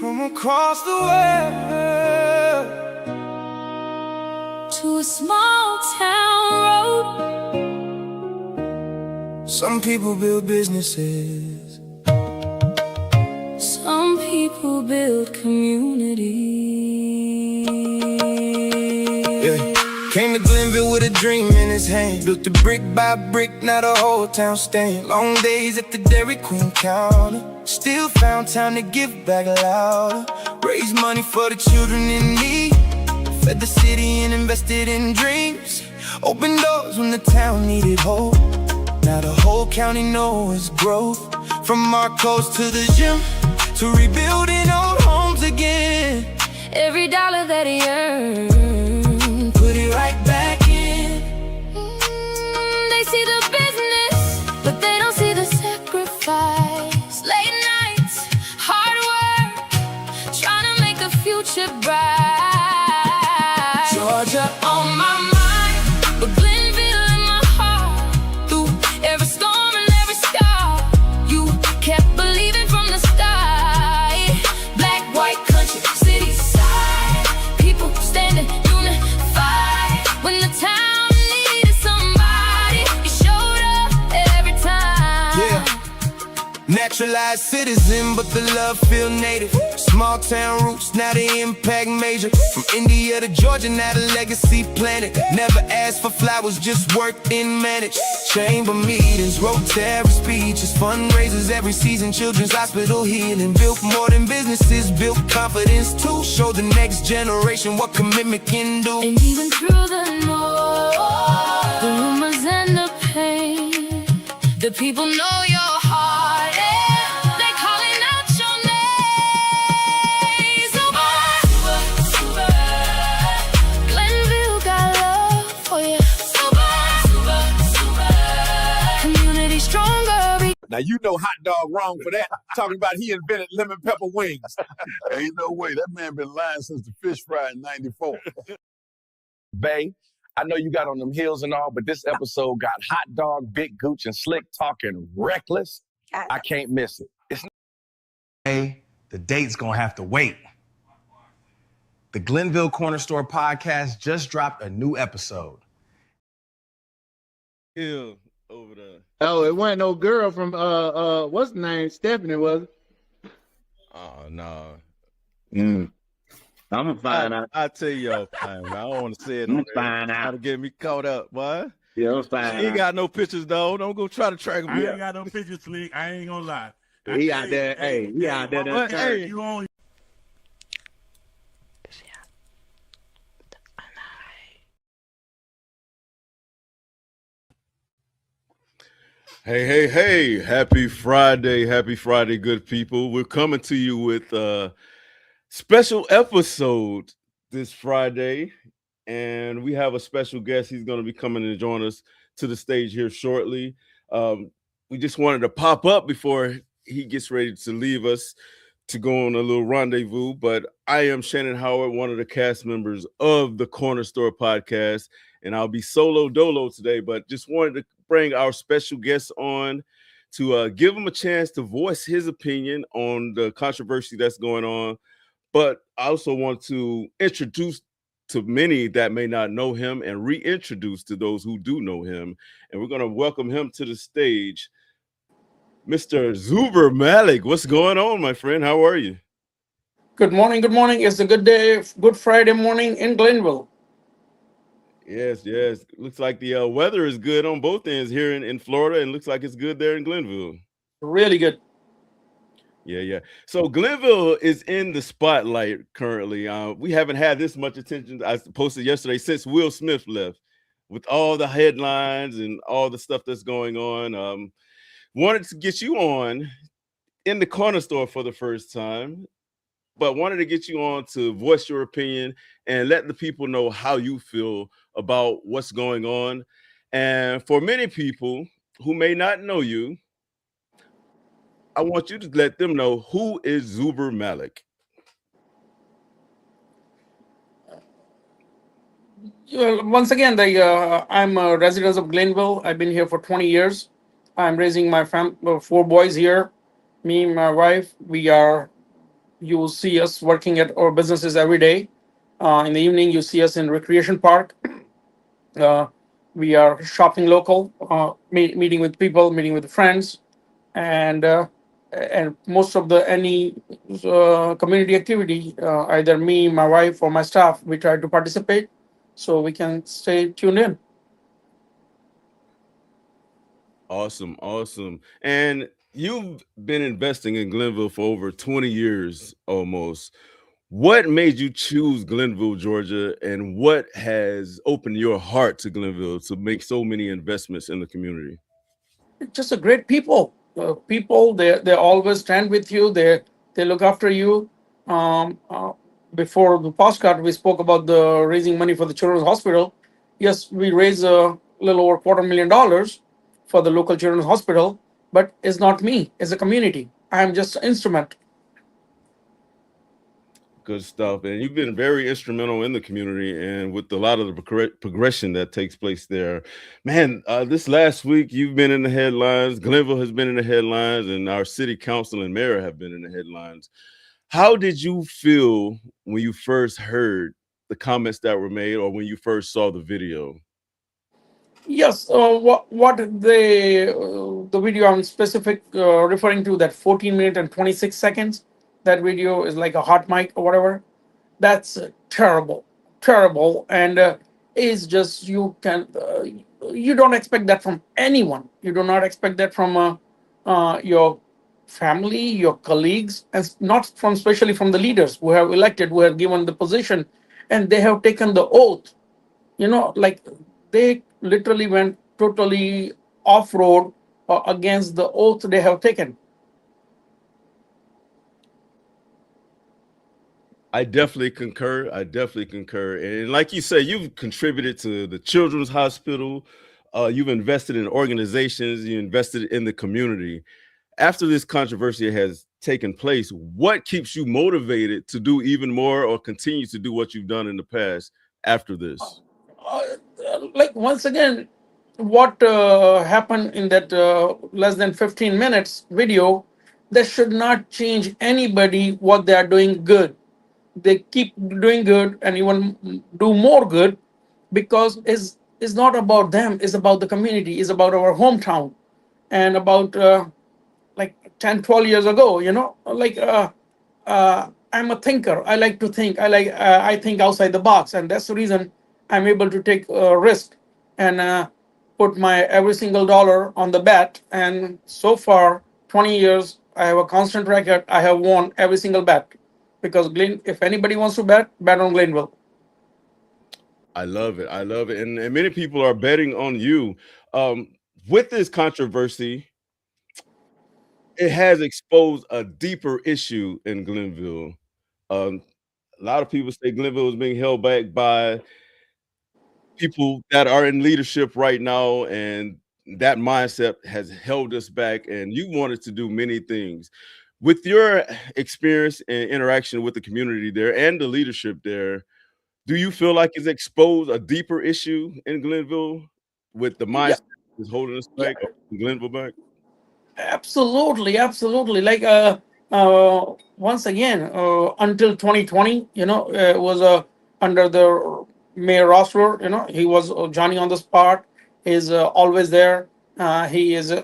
from across the world to a small town road. Some people build businesses, some people build community. Yeah. Came to Glennville with a dream in his hand. Built it brick by brick, now the whole town stand. Long days at the Dairy Queen counter, still found time to give back louder. Raise money for the children in need, fed the city and invested in dreams. Opened doors when the town needed hope. Now the whole county knows growth. From our coast to the gym, to rebuilding old homes again. Every dollar that he earned, put it right back in. They see the business, but they don't see the sacrifice. Late nights, hard work, trying to make the future bright. Georgia on my mind, but Glennville in my heart. Through every storm and every scar, you kept believing from the start. Black, white, country, city side, people standing unified. When the town needed somebody, you showed up every time. Yeah, naturalized citizen, but the love feel native. Small town roots, now the impact major. From India to Georgia, now the legacy planted. Never asked for flowers, just worked and managed. Chamber meetings, Rotary speeches, fundraisers every season. Children's hospital healing. Built more than businesses, built confidence too. Show the next generation what commitment can do. And even through the noise, the rumors and the pain, the people know your heart, and they calling out your name. Zuber, Glennville got love for you. Zuber, community stronger. Now, you know Hot Dog wrong for that. Talking about he invented lemon pepper wings. Ain't no way. That man been lying since the fish fry in 94. Bay, I know you got on them heels and all, but this episode got Hot Dog, Big Gooch, and Slick talking reckless. I can't miss it. Hey, the date's gonna have to wait. The Glennville Corner Store podcast just dropped a new episode. Hill over there. Oh, it wasn't no girl from what's the name? Stephanie, was it? Oh no. I'm gonna find out. I'll tell you all time. I don't want to say it. I'm find out. Trying to get me caught up, boy. Yeah, I'm find He ain't out. got no pictures though. Don't go try to track him I ain't down. got no pictures, Slick. I ain't gonna lie. He out there. Hey, he out there. But, hey, You only Hey, happy Friday, good people. We're coming to you with a special episode this Friday, and we have a special guest. He's going to be coming to join us to the stage here shortly. We just wanted to pop up before he gets ready to leave us to go on a little rendezvous, but I am Shannon Howard, one of the cast members of the Corner Store podcast, and I'll be solo dolo today, but just wanted to bring our special guest on to give him a chance to voice his opinion on the controversy that's going on. But I also want to introduce to many that may not know him and reintroduce to those who do know him. And we're going to welcome him to the stage, Mr. Zuber Malek. What's going on, my friend? How are you? Good morning. Good morning. It's a good day, good Friday morning in Glennville. Yes. Looks like the weather is good on both ends here in Florida, and looks like it's good there in Glennville. Really good. Yeah. So Glennville is in the spotlight currently. We haven't had this much attention, I posted yesterday, since Will Smith left, with all the headlines and all the stuff that's going on. Wanted to get you on in the Corner Store for the first time, but wanted to get you on to voice your opinion and let the people know how you feel about what's going on. And for many people who may not know you, I want you to let them know, who is Zuber Malek? Once again, I'm a resident of Glennville. I've been here for 20 years. I'm raising my 4 boys here. Me and my wife, we are you will see us working at our businesses every day. In the evening, you see us in recreation park. Uh, we are shopping local, meeting with people, meeting with friends, and most of the any community activity, either me, my wife, or my staff, we try to participate, so we can stay tuned in. Awesome, awesome. And you've been investing in Glenville for over 20 years almost. What made you choose Glenville, Georgia, and what has opened your heart to Glenville to make so many investments in the community? Just a great people. People, they always stand with you. They look after you. Um, uh, Before the postcard, we spoke about the raising money for the children's hospital. Yes, we raised a little over $250,000 for the local children's hospital, but it's not me. It's a community. I am just an instrument. Good stuff. And you've been very instrumental in the community and with a lot of the progression that takes place there. Man, this last week, you've been in the headlines. Glenville has been in the headlines, and our city council and mayor have been in the headlines. How did you feel when you first heard the comments that were made or when you first saw the video? Yes, what the video I'm specific referring to, that 14 minute and 26 seconds, that video is like a hot mic or whatever. That's terrible, terrible, and is just you don't expect that from anyone. You do not expect that from your family, your colleagues, and not from, especially from the leaders who have elected, who have given the position, and they have taken the oath. Like, they literally went totally off road against the oath they have taken. I definitely concur. I definitely concur. And like you say, you've contributed to the Children's Hospital. You've invested in organizations. You invested in the community. After this controversy has taken place, what keeps you motivated to do even more or continue to do what you've done in the past after this? uh, like, once again, what happened in that less than 15 minutes video, that should not change anybody what they are doing good. They keep doing good and even do more good, because it's not about them, it's about the community, it's about our hometown, and about like 10, 12 years ago, like, I'm a thinker. I like to think. I think outside the box, and that's the reason I'm able to take a risk and put my every single dollar on the bet. And so far, 20 years, I have a constant record. I have won every single bet, because if anybody wants to bet on Glenville. I love it. I love it. And many people are betting on you. With this controversy, it has exposed a deeper issue in Glenville. Um, a lot of people say Glenville is being held back by people that are in leadership right now, and that mindset has held us back. And you wanted to do many things. With your experience and interaction with the community there and the leadership there, do you feel like it's exposed a deeper issue in Glenville with the Yeah, mindset that's holding us yeah. back, Glenville back? Absolutely, absolutely. Like, once again, until 2020, was under the Mayor Rossler. He was Johnny on the spot. He's always there. He is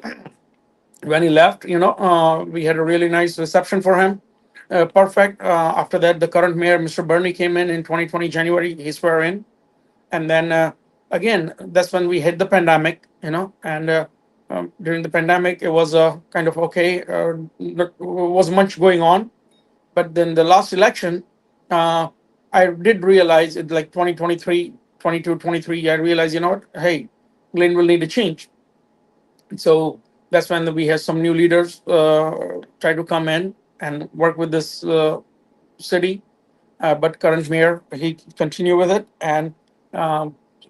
when he left. We had a really nice reception for him. Perfect. After that, the current mayor, Mr. Bernie, came in 2020 January. He swore in, and then again, that's when we hit the pandemic. And during the pandemic, it was kind of okay. Not was much going on, but then the last election, uh, I did realize it, like 2023, 22, 23. I realized, what? Hey, Glenn will need to change. So that's when we had some new leaders try to come in and work with this city. But current mayor, he continue with it, and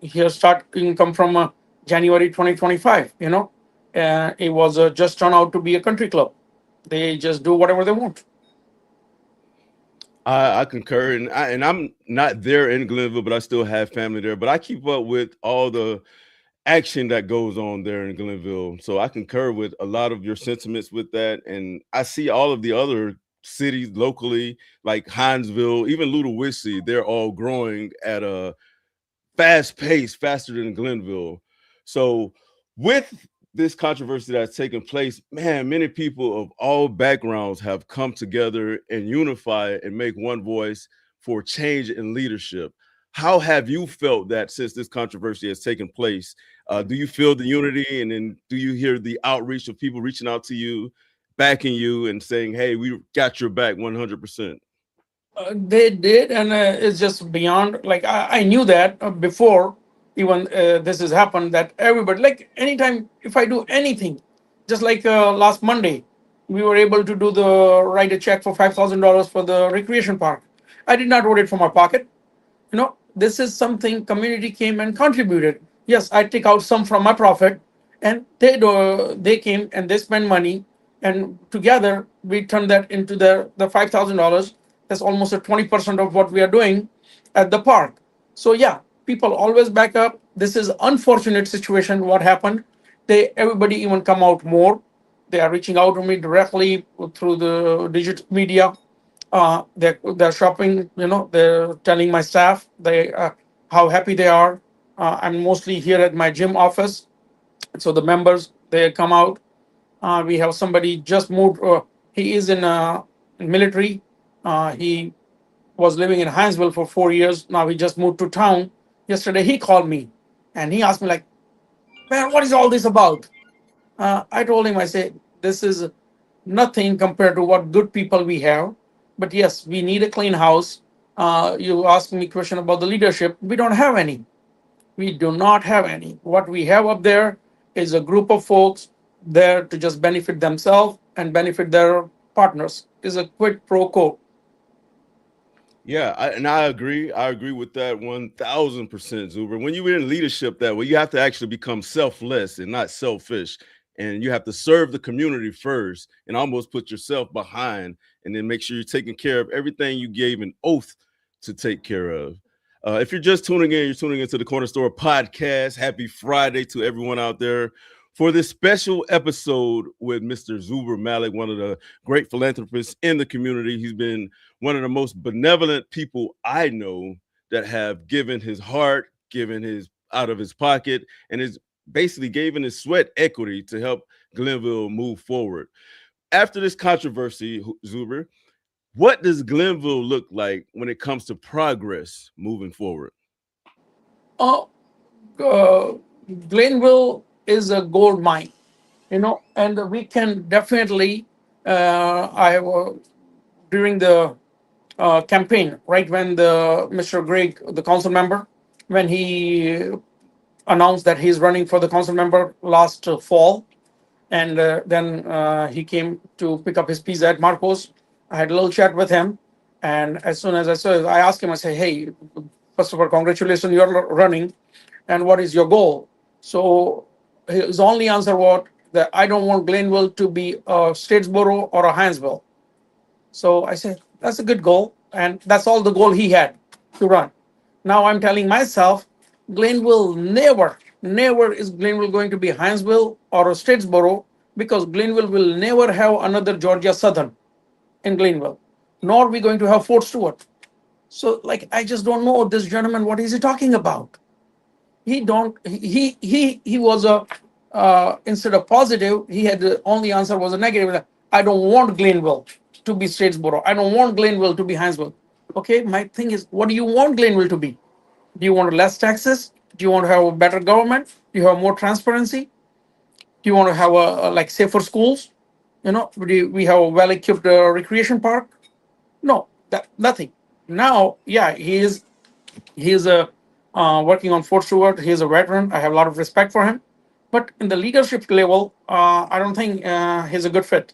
he'll start income from January 2025. It was just turned out to be a country club. They just do whatever they want. I concur, and I'm not there in Glenville, but I still have family there. But I keep up with all the action that goes on there in Glenville, so I concur with a lot of your sentiments with that. And I see all of the other cities locally, like Hinesville, even Ludwig, they're all growing at a fast pace, faster than Glennville. So with this controversy that's taken place, man, many people of all backgrounds have come together and unify and make one voice for change in leadership. How have you felt that since this controversy has taken place? Do you feel the unity, and then do you hear the outreach of people reaching out to you, backing you, and saying, "Hey, we got your back 100%"? They did, and it's just beyond. Like I knew that before even this has happened. That everybody, like anytime if I do anything, just like last Monday, we were able to do the write a check for $5,000 for the recreation park. I did not write it from my pocket. This is something community came and contributed. Yes, I take out some from my profit, and they came and they spend money, and together we turn that into the $5,000. That's almost a 20% of what we are doing at the park. So yeah, people always back up. This is unfortunate situation what happened. Everybody even come out more. They are reaching out to me directly through the digital media. They're shopping. They're telling my staff how happy they are. I'm mostly here at my gym office, so the members they come out. We have somebody just moved. He is in military. He was living in Hinesville for 4 years. Now he just moved to town. Yesterday he called me, and he asked me like, "Man, what is all this about?" I told him, I said, "This is nothing compared to what good people we have. But yes, we need a clean house." You asked me a question about the leadership. We don't have any. We do not have any. What we have up there is a group of folks there to just benefit themselves and benefit their partners. Is a quid pro quo. Yeah, I agree. I agree with that 1,000%, Zuber. When you're in leadership that way, you have to actually become selfless and not selfish. And you have to serve the community first and almost put yourself behind, and then make sure you're taking care of everything you gave an oath to take care of. If you're just tuning in, you're tuning into the Corner Store podcast. Happy Friday to everyone out there for this special episode with Mr. Zuber Malek, one of the great philanthropists in the community. He's been one of the most benevolent people I know that have given his heart, given his out of his pocket, and is basically giving his sweat equity to help Glennville move forward. After this controversy, Zuber, what does Glennville look like when it comes to progress moving forward? Uh, uh, Glenville is a gold mine, and we can definitely. I During the campaign, right when the Mr. Greg, the council member, when he announced that he's running for the council member last fall, and then he came to pick up his pizza at Marcos. I had a little chat with him, and as soon as I saw it, I asked him. I said, "Hey, first of all, congratulations, you're running, and what is your goal?" So his only answer was that I don't want Glenville to be a Statesboro or a Hinesville. So I said, that's a good goal. And that's all the goal he had to run. Now I'm telling myself, Glenville never is Glenville going to be Hinesville or a Statesboro, because Glenville will never have another Georgia Southern in Glenville, nor are we going to have Fort Stewart. So like, I just don't know this gentleman, what is he talking about? He was a instead of positive, he had the only answer was a negative. I don't want Glenville to be Statesboro. I don't want Glenville to be Hinesville. Okay, my thing is, what do you want Glenville to be? Do you want less taxes? Do you want to have a better government? Do you have more transparency? Do you want to have like safer schools? We have a well-equipped recreation park? No, that nothing. Now, yeah, he is a working on Fort Stewart. He's a veteran. I have a lot of respect for him, but in the leadership level, I don't think he's a good fit.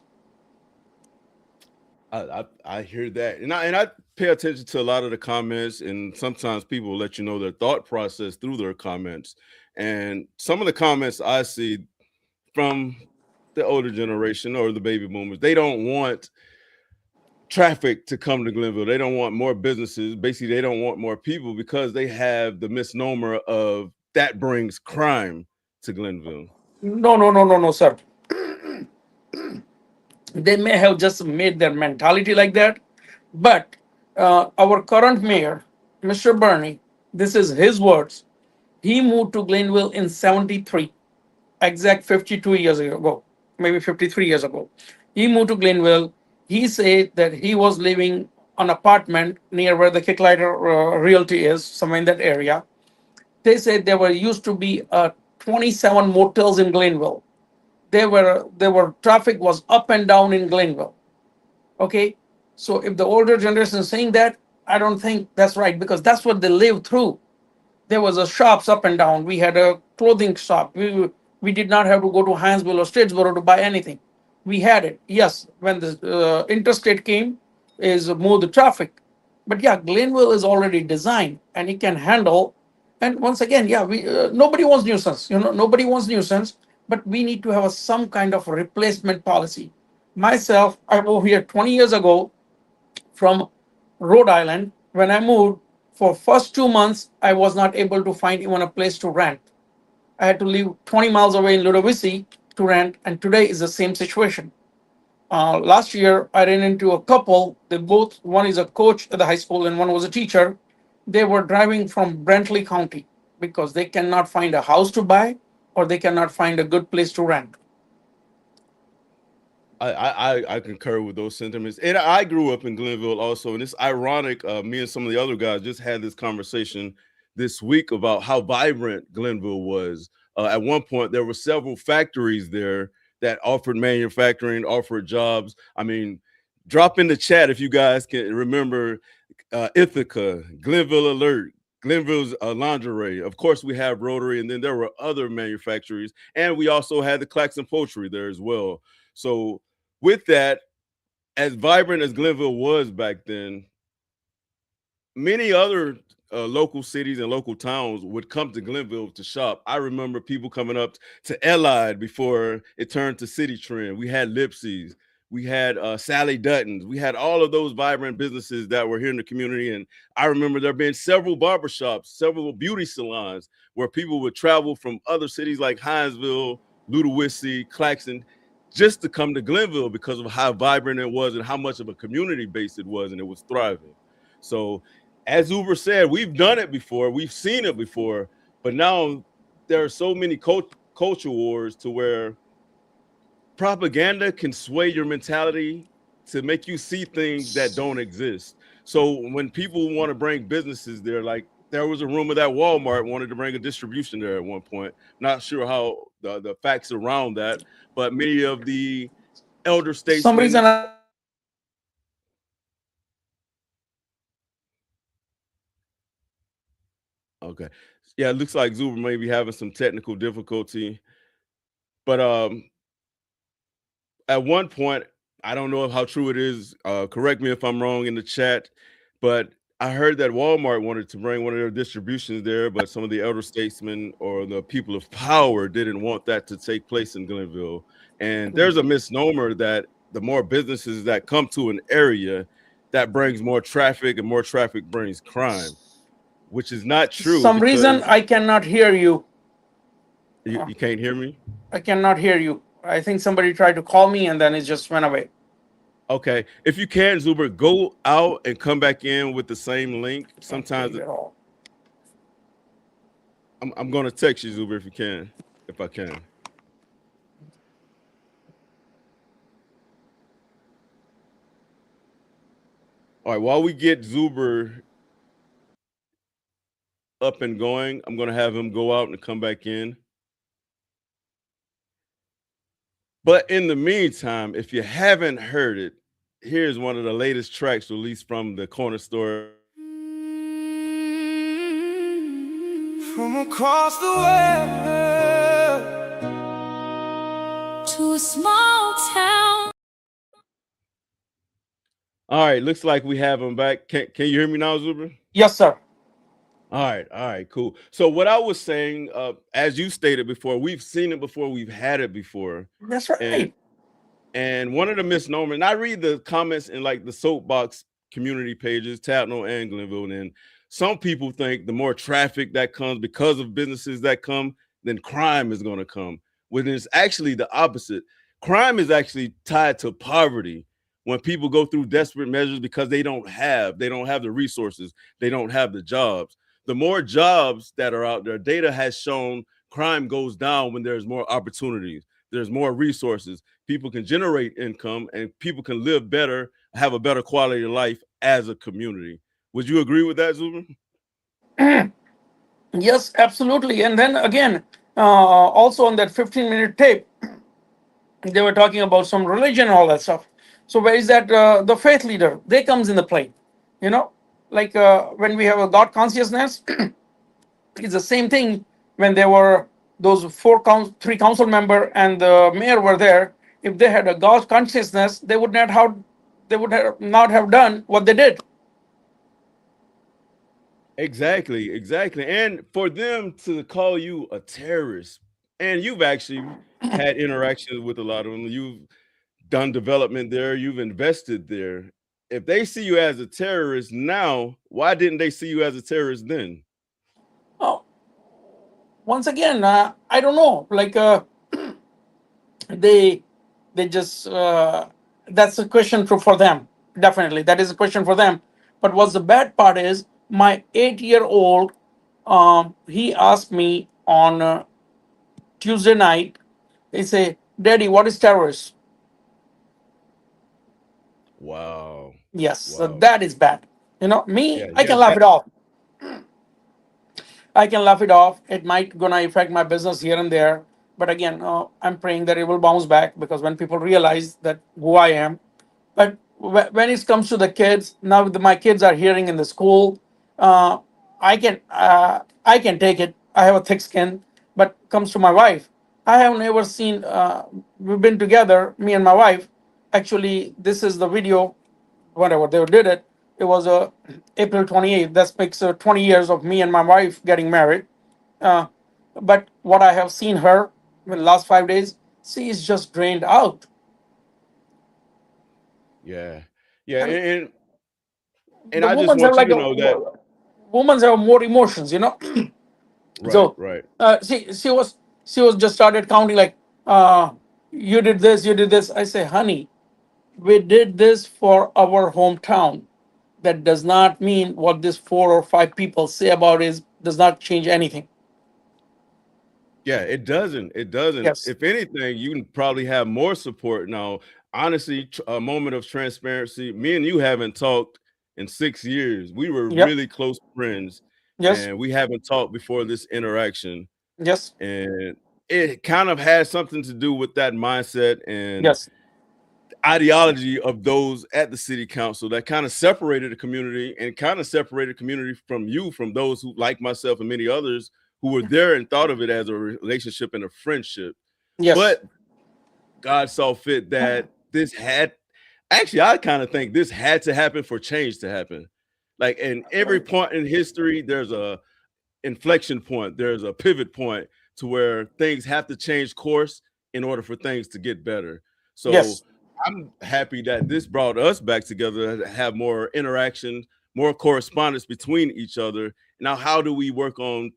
I hear that, and I pay attention to a lot of the comments, and sometimes people will let you know their thought process through their comments. And some of the comments I see from the older generation or the baby boomers, they don't want traffic to come to Glennville. They don't want more businesses. Basically, they don't want more people because they have the misnomer of that brings crime to Glennville. No, no, no, no, no, sir. They may have just made their mentality like that, but our current mayor, Mr. Bernie, this is his words. He moved to Glenville in 73, exact 52 years ago, maybe 53 years ago. He moved to Glenville. He said that he was living an apartment near where the Kicklighter Realty is, somewhere in that area. They said there were used to be 27 motels in Glenville. There were traffic was up and down in Glenville. Okay, so if the older generation is saying that, I don't think that's right because that's what they lived through. There was a shops up and down. We had a clothing shop. We did not have to go to Hinesville or Statesboro to buy anything. We had it. Yes, when the interstate came, is moved the traffic. But yeah, Glenville is already designed and it can handle. And once again, yeah, we nobody wants nuisance. Nobody wants nuisance. But we need to have some kind of replacement policy. Myself, I moved here 20 years ago from Rhode Island. When I moved, for first 2 months, I was not able to find even a place to rent. I had to live 20 miles away in Ludovisi to rent, and today is the same situation. Last year, I ran into a couple. They both, one is a coach at the high school and one was a teacher. They were driving from Bentley County because they cannot find a house to buy or they cannot find a good place to rent. I concur with those sentiments. And I grew up in Glenville also. And it's ironic. Me and some of the other guys just had this conversation this week about how vibrant Glenville was. At one point, there were several factories there that offered manufacturing, offered jobs. I mean, drop in the chat if you guys can remember Ithaca, Glenville Alert, Glenville's lingerie. Of course, we have Rotary, and then there were other manufacturers. And we also had the Claxon Poultry there as well. So with that, as vibrant as Glenville was back then, many other local cities and local towns would come to Glenville to shop. I remember people coming up to Allied before it turned to City Trend. We had Lipsy's, we had Sally Dutton's, we had all of those vibrant businesses that were here in the community. And I remember there being several barbershops, several beauty salons where people would travel from other cities like Hinesville, Ludowisi, Claxon, just to come to Glenville because of how vibrant it was and how much of a community base it was, and it was thriving. So as Zuber said, we've done it before, we've seen it before, but now there are so many culture wars to where propaganda can sway your mentality to make you see things that don't exist. So when people want to bring businesses there, like there was a rumor that Walmart wanted to bring a distribution there at one point. Not sure how the facts around that, but many of the elder Some reason statesmen. Okay. Yeah, it looks like Zuber may be having some technical difficulty. But at one point, I don't know how true it is. Correct me if I'm wrong in the chat, but I heard that Walmart wanted to bring one of their distributions there, but some of the elder statesmen or the people of power didn't want that to take place in Glenville. And there's a misnomer that the more businesses that come to an area, that brings more traffic, and more traffic brings crime, which is not true. Some reason I cannot hear you. You can't hear me? I cannot hear you. I think somebody tried to call me and then it just went away. Okay. If you can, Zuber, go out and come back in with the same link. Sometimes I'm going to text you, Zuber, if you can, if I can. All right. While we get Zuber up and going, I'm going to have him go out and come back in. But in the meantime, if you haven't heard it, here's one of the latest tracks released from the corner store. From across the world To a small town. All right, looks like we have him back. Can you hear me now, Zuber? Yes, sir. All right, cool. So what I was saying, as you stated before, we've seen it before, we've had it before. That's right. And one of the misnomers, and I read the comments in like the soapbox community pages, Tattnall and Glenville, and some people think the more traffic that comes because of businesses that come, then crime is going to come. When it's actually the opposite. crime is actually tied to poverty. When people go through desperate measures because they don't have the resources, they don't have the jobs. The more jobs that are out there, data has shown crime goes down when there's more opportunities, there's more resources. People can generate income and people can live better, have a better quality of life as a community. Would you agree with that, Zuber? Yes, absolutely. And then again, also on that 15-minute tape, they were talking about some religion and all that stuff. So where is that the faith leader? They comes in the play, you know, like when we have a God consciousness, it's the same thing. When there were those three council member and the mayor were there, if they had a God consciousness, they would have not have done what they did. Exactly. And for them to call you a terrorist, and you've actually had interactions with a lot of them, you've done development there, you've invested there. If they see you as a terrorist now, why didn't they see you as a terrorist then? Oh, once again, I don't know. Like they just that's a question for them. Definitely, that is a question for them. But what's the bad part is my 8 year old. He asked me on Tuesday night. He say, "Daddy, what is terrorist?" Wow. Yes, so Wow. that is bad. You know, me, I Yeah, can laugh that it off. I can laugh it off. It might gonna affect my business here and there, but again, I'm praying that it will bounce back because when people realize that who I am. But when it comes to the kids, now my kids are hearing in the school, uh, I can take it. I have a thick skin. But comes to my wife, I have never seen. We've been together, me and my wife. Actually, this is the video. Whatever they did it. It was April 28th. That makes 20 years of me and my wife getting married. Uh, but what I have seen her in the last 5 days, she is just drained out. yeah. Yeah, I mean, and the I just women have want you like to know that women have more emotions, you know. right, So right. she was just started counting like, you did this, you did this. I say, honey, we did this for our hometown. That does not mean what this 4 or 5 people say about is does not change anything. Yeah, it doesn't. It doesn't. Yes. If anything, you can probably have more support now. Honestly, a moment of transparency. Me and you haven't talked in 6 years. We were Yep. really close friends, Yes. and we haven't talked before this interaction. Yes. And it kind of has something to do with that mindset and Yes. ideology of those at the city council that kind of separated the community and kind of separated community from you, from those who, like myself and many others, who were there and thought of it as a relationship and a friendship. Yes. But God saw fit that this had actually, I kind of think this had to happen for change to happen. Like in every point in history, there's a inflection point, there's a pivot point to where things have to change course in order for things to get better. So Yes. I'm happy that this brought us back together to have more interaction, more correspondence between each other. Now, how do we work on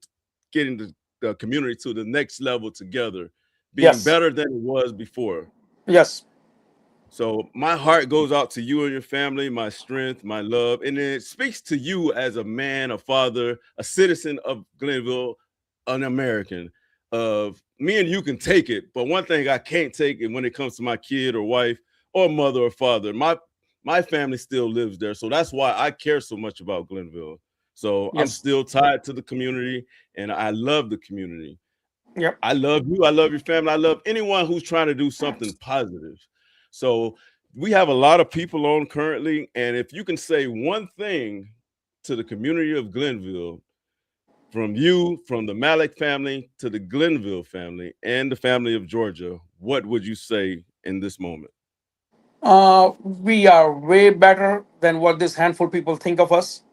getting the community to the next level together, being Yes. better than it was before? Yes. So my heart goes out to you and your family, my strength, my love, and it speaks to you as a man, a father, a citizen of Glennville, an American. Of me and you can take it, but one thing I can't take it when it comes to my kid or wife or mother or father. My family still lives there, so that's why I care so much about Glennville. So I'm Yes. still tied to the community, and I love the community. Yep. I love you. I love your family. I love anyone who's trying to do something positive. So we have a lot of people on currently. And if you can say one thing to the community of Glennville, from you, from the Malek family to the Glennville family and the family of Georgia, what would you say in this moment? We are way better than what this handful people think of us,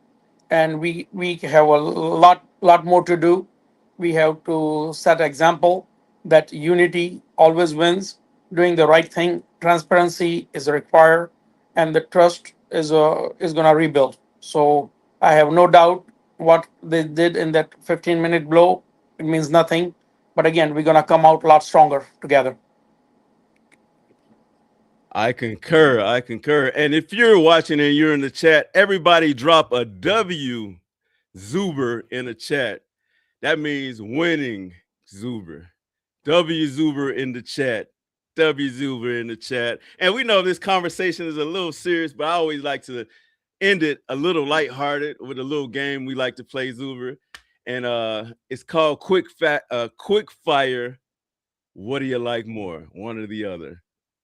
and we have a lot more to do. We have to set example that unity always wins. Doing the right thing, transparency is required, and the trust is gonna rebuild. So I have no doubt what they did in that 15-minute blow. It means nothing, but again, we're gonna come out a lot stronger together. I concur. And if you're watching and you're in the chat, everybody drop a W Zuber in the chat. That means winning, Zuber. W Zuber in the chat. W Zuber in the chat. And we know this conversation is a little serious, but I always like to end it a little lighthearted with a little game we like to play, Zuber. And it's called Quick Fire. What do you like more? One or the other.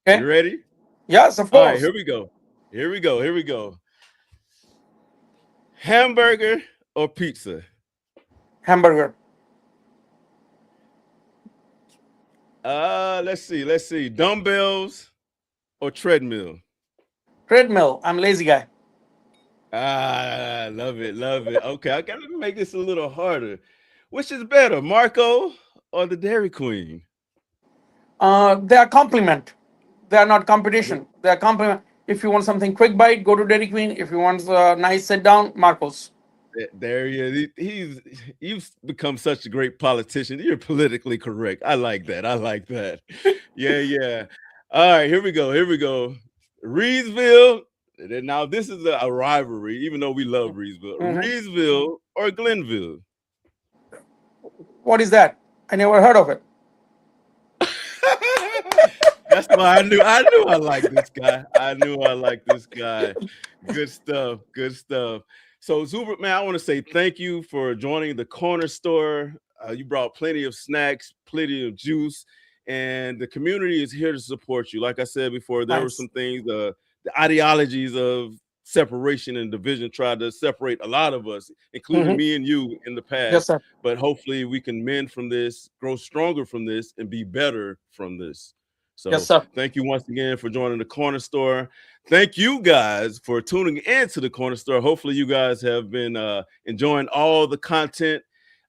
Okay. You ready? Yes, of All course. right, here we go. Hamburger or pizza? Hamburger. Let's see. Dumbbells or treadmill? Treadmill. I'm a lazy guy. Love it. Okay, I gotta make this a little harder. Which is better, Marco or the Dairy Queen? They are complement. They are not competition. They are complement. If you want something quick bite, go to Dairy Queen. If you want a nice sit down, Marcos. There he is. You've become such a great politician. You're politically correct. I like that. Yeah. All right, here we go. Reedsville. Now this is a rivalry, even though we love Reedsville. Mhm. Reedsville or Glennville? What is that? I never heard of it. That's why I knew I like this guy. Good stuff. So Zuber, man, I want to say thank you for joining the corner store. You brought plenty of snacks, plenty of juice, and the community is here to support you. Like I said before, there were some things, the ideologies of separation and division tried to separate a lot of us, including me and you in the past. Yes, sir. But hopefully we can mend from this, grow stronger from this, and be better from this. So Yes, sir. thank you once again for joining the corner store. Thank you guys for tuning into the corner store. Hopefully you guys have been enjoying all the content.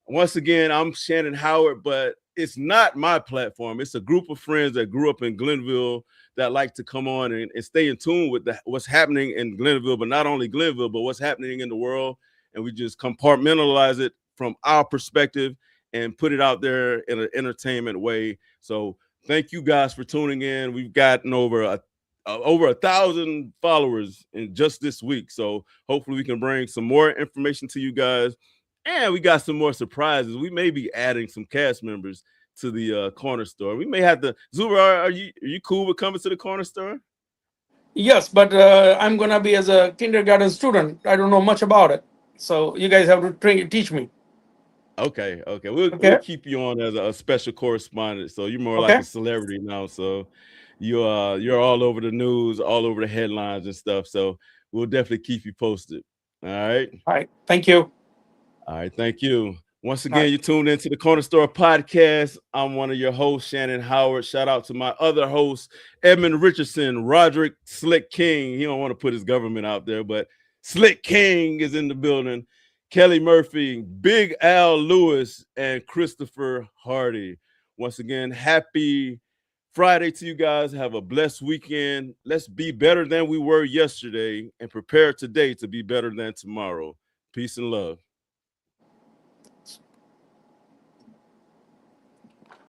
Once again, I'm Shannon Howard, but it's not my platform. It's a group of friends that grew up in Glennville that like to come on and stay in tune with what's happening in Glennville, but not only Glennville, but what's happening in the world. And we just compartmentalize it from our perspective and put it out there in an entertainment way. So thank you guys for tuning in. We've gotten over 1,000 followers in just this week. So hopefully we can bring some more information to you guys. And we got some more surprises. We may be adding some cast members to the corner store. We may have to. Zuber, are you cool with coming to the corner store? Yes, but I'm gonna be as a kindergarten student. I don't know much about it, so you guys have to teach me. Okay. We'll keep you on as a special correspondent. So you're more like a celebrity now. So you're all over the news, all over the headlines and stuff. So we'll definitely keep you posted. All right. All right. Thank you. All right. Thank you. Once again, you tuned into the Corner Store Podcast. I'm one of your hosts, Shannon Howard. Shout out to my other hosts, Edmund Richardson, Roderick Slick King. He don't want to put his government out there, but Slick King is in the building. Kelly Murphy, Big Al Lewis, and Christopher Hardy. Once again, happy Friday to you guys. Have a blessed weekend. Let's be better than we were yesterday and prepare today to be better than tomorrow. Peace and love.